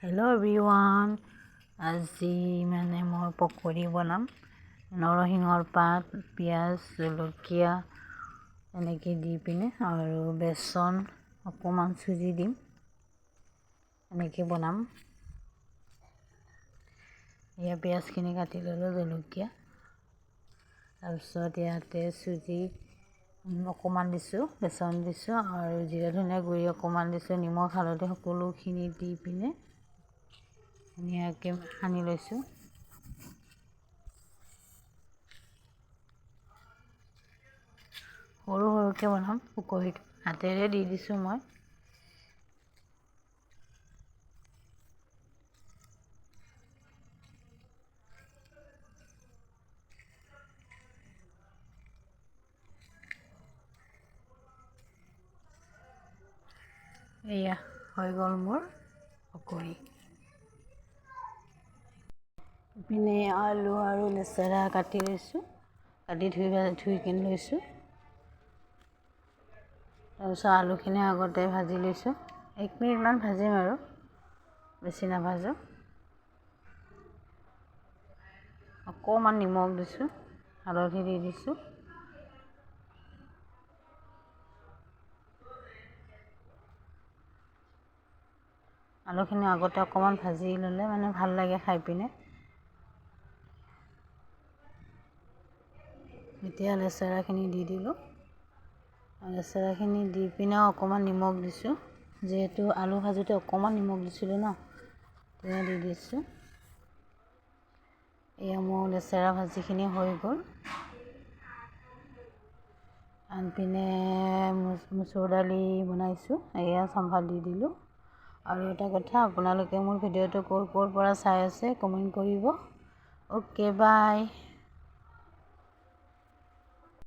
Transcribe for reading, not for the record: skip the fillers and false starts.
Hello' everyone, আজি মই পকৰি বনাম। নৰসিংহৰ পাত, পিঁয়াজ, জলকীয়া এনেকৈ দি পিনে আৰু বেচন অকণমান চুজি দিম, এনেকৈ বনাম। এয়া পিঁয়াজখিনি কাটি ল'লোঁ, জলকীয়া, তাৰপিছত ইয়াতে চুজি অকণমান দিছোঁ, বেচন দিছোঁ আৰু জিৰা ধনিয়া গুড়ি অকণমান দিছোঁ, নিমখ হালধি সকলোখিনি দি পিনে ধুনীয়াকৈ সানি লৈছোঁ। সৰু সৰুকৈ বনাম পকৰিটো, হাতেৰে দি দিছোঁ মই। এয়া হৈ গ'ল মোৰ পকৰি। ইপিনে আলু আৰু লেচেৰা কাটি লৈছোঁ, কাটি ধুই কিনে লৈছোঁ। তাৰপিছত আলুখিনি আগতে ভাজি লৈছোঁ, 1 মিনিটমান ভাজিম আৰু বেছি নাভাজোঁ। অকণমান নিমখ দিছোঁ, হালধি দি দিছোঁ। আলুখিনি আগতে অকণমান ভাজি ল'লে ভাল লাগে খাই পিনে। এতিয়া লেচেৰাখিনি দি দিলোঁ, লেচেৰাখিনি দি পিনেও অকণমান নিমখ দিছোঁ, যিহেতু আলু ভাজোঁতে অকণমান নিমখ দিছিলোঁ ন, তেতিয়া দি দিছোঁ। এয়া মোৰ লেচেৰা ভাজিখিনি হৈ গ'ল। আনপিনে মচুৰ দালি বনাইছোঁ, এয়া চম্ভাৰ দি দিলোঁ। আৰু এটা কথা, আপোনালোকে মোৰ ভিডিঅ'টো ক'ৰ পৰা চাই আছে কমেণ্ট কৰিব। অ'কে, বাই।